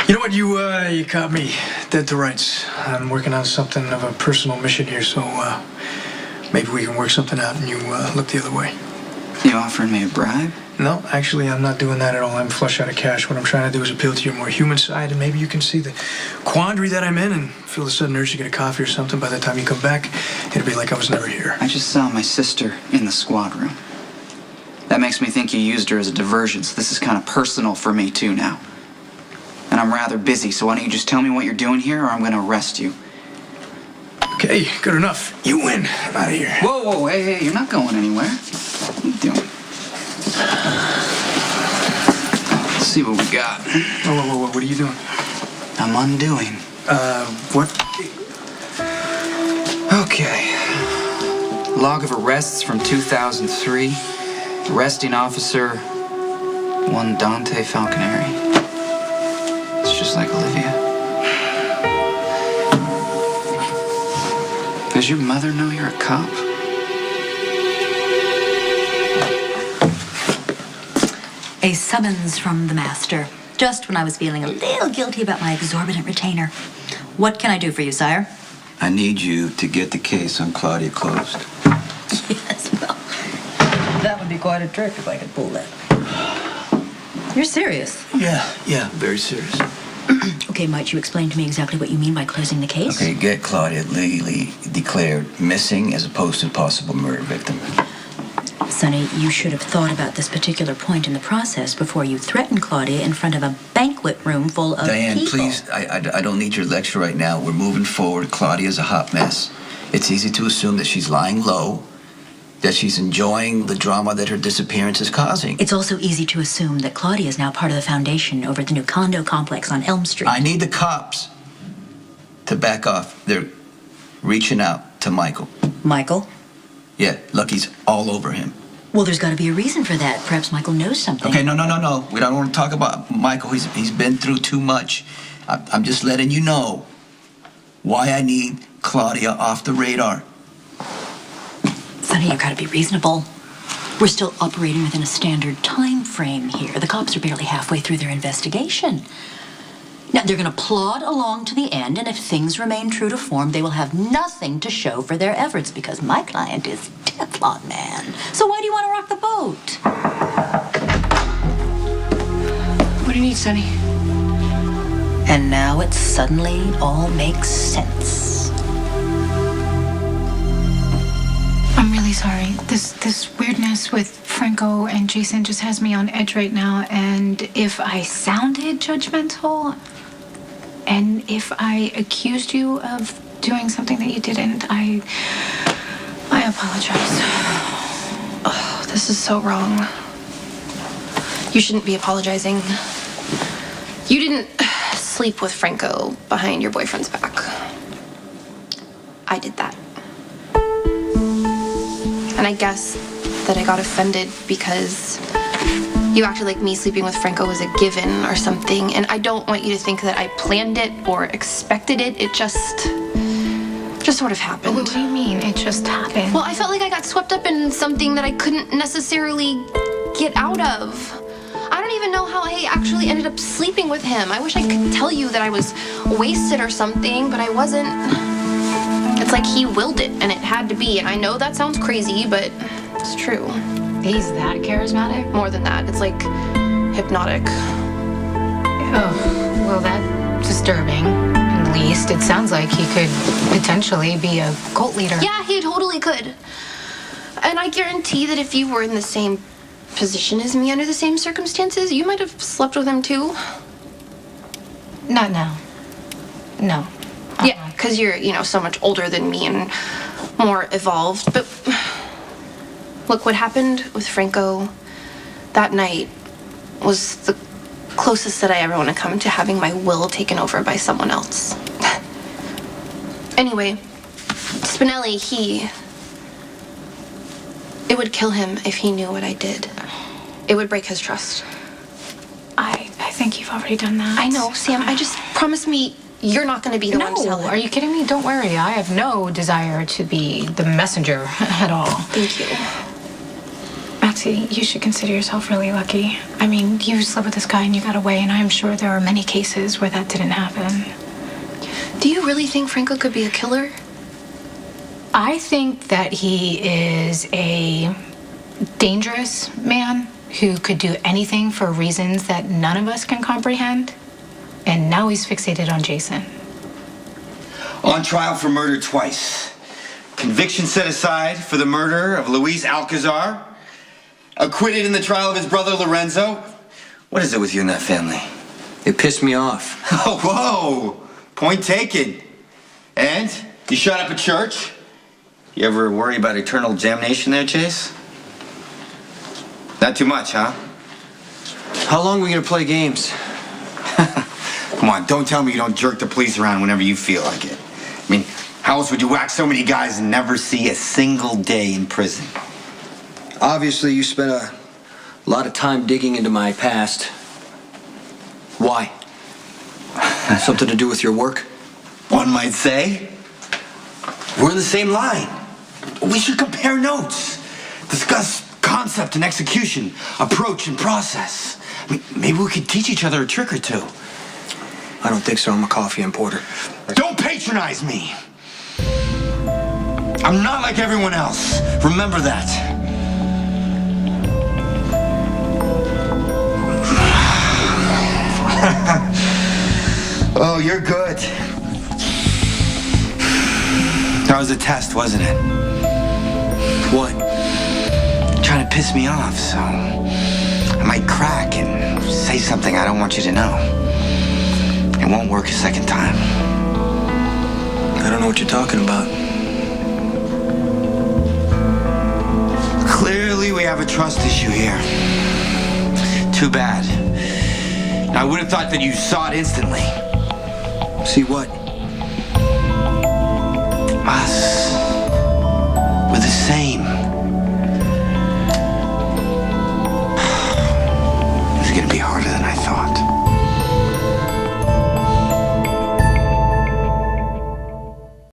You know what? You caught me dead to rights. I'm working on something of a personal mission here, so maybe we can work something out and you look the other way. You offering me a bribe? No, actually, I'm not doing that at all. I'm flush out of cash. What I'm trying to do is appeal to your more human side, and maybe you can see the quandary that I'm in and feel the sudden urge to get a coffee or something. By the time you come back, it'll be like I was never here. I just saw my sister in the squad room. That makes me think you used her as a diversion, so this is kind of personal for me, too, now. And I'm rather busy, so why don't you just tell me what you're doing here, or I'm going to arrest you. Okay, good enough. You win. I'm out of here. Whoa, hey, you're not going anywhere. What are you doing? Let's see what we got. Whoa, what are you doing? I'm undoing. What? Okay. Log of arrests from 2003. Arresting officer, one Dante Falconeri. It's just like Olivia. Does your mother know you're a cop? A summons from the master, just when I was feeling a little guilty about my exorbitant retainer. What can I do for you, sire? I need you to get the case on Claudia closed. Yes, well, that would be quite a trick if I could pull that. You're serious? Yeah, very serious. Okay, might you explain to me exactly what you mean by closing the case? Okay, get Claudia legally declared missing as opposed to possible murder victim. Sonny, you should have thought about this particular point in the process before you threatened Claudia in front of a banquet room full of Diane, people. please, I don't need your lecture right now. We're moving forward. Claudia's a hot mess. It's easy to assume that she's lying low, that she's enjoying the drama that her disappearance is causing. It's also easy to assume that Claudia is now part of the foundation over at the new condo complex on Elm Street. I need the cops to back off. They're reaching out to Michael. Michael? Yeah, Lucky's all over him. Well, there's got to be a reason for that. Perhaps Michael knows something. Okay, no. We don't want to talk about Michael. He's been through too much. I'm just letting you know why I need Claudia off the radar. Sonny, you've got to be reasonable. We're still operating within a standard time frame here. The cops are barely halfway through their investigation. Now, they're going to plod along to the end, and if things remain true to form, they will have nothing to show for their efforts because my client is Teflon Man. So why do you want to rock the boat? What do you need, Sonny? And now it suddenly all makes sense. I'm really sorry. This weirdness with Franco and Jason just has me on edge right now, and if I sounded judgmental, and if I accused you of doing something that you didn't, I apologize. Oh, this is so wrong. You shouldn't be apologizing. You didn't sleep with Franco behind your boyfriend's back. I did that. And I guess that I got offended because you acted like me sleeping with Franco was a given or something, and I don't want you to think that I planned it or expected it. It just sort of happened. What do you mean, it just happened? Well, I felt like I got swept up in something that I couldn't necessarily get out of. I don't even know how I actually ended up sleeping with him. I wish I could tell you that I was wasted or something, but I wasn't. It's like he willed it, and it had to be, and I know that sounds crazy, but it's true. He's that charismatic? More than that, it's like hypnotic. Oh, well, that's disturbing. At least it sounds like he could potentially be a cult leader. Yeah, he totally could. And I guarantee that if you were in the same position as me under the same circumstances, you might have slept with him too. Not now. No. Yeah, because you're, so much older than me and more evolved. But look, what happened with Franco that night was the closest that I ever want to come to having my will taken over by someone else. Anyway, Spinelli, it would kill him if he knew what I did. It would break his trust. I think you've already done that. I know, Sam. I just promise me you're not going to be the one to tell him. No, are you kidding me? Don't worry. I have no desire to be the messenger at all. Thank you. At Patsy, you should consider yourself really lucky. I mean, you slept with this guy and you got away, and I'm sure there are many cases where that didn't happen. Do you really think Franco could be a killer? I think that he is a dangerous man who could do anything for reasons that none of us can comprehend. And now he's fixated on Jason. On trial for murder twice. Conviction set aside for the murder of Luis Alcazar. Acquitted in the trial of his brother Lorenzo. What is it with you and that family? It pissed me off. Oh, whoa! Point taken. And? You shot up a church? You ever worry about eternal damnation there, Chase? Not too much, huh? How long are we gonna play games? Come on, don't tell me you don't jerk the police around whenever you feel like it. I mean, how else would you whack so many guys and never see a single day in prison? Obviously, you spent a lot of time digging into my past. Why? Something to do with your work? One might say. We're in the same line. We should compare notes. Discuss concept and execution, approach and process. I mean, maybe we could teach each other a trick or two. I don't think so. I'm a coffee importer. Don't patronize me. I'm not like everyone else. Remember that. Oh, you're good. That was a test, wasn't it? What? Trying to piss me off, so I might crack and say something I don't want you to know. It won't work a second time. I don't know what you're talking about. Clearly, we have a trust issue here. Too bad. I would have thought that you saw it instantly. See what? Us. We're the same. This is gonna be hard.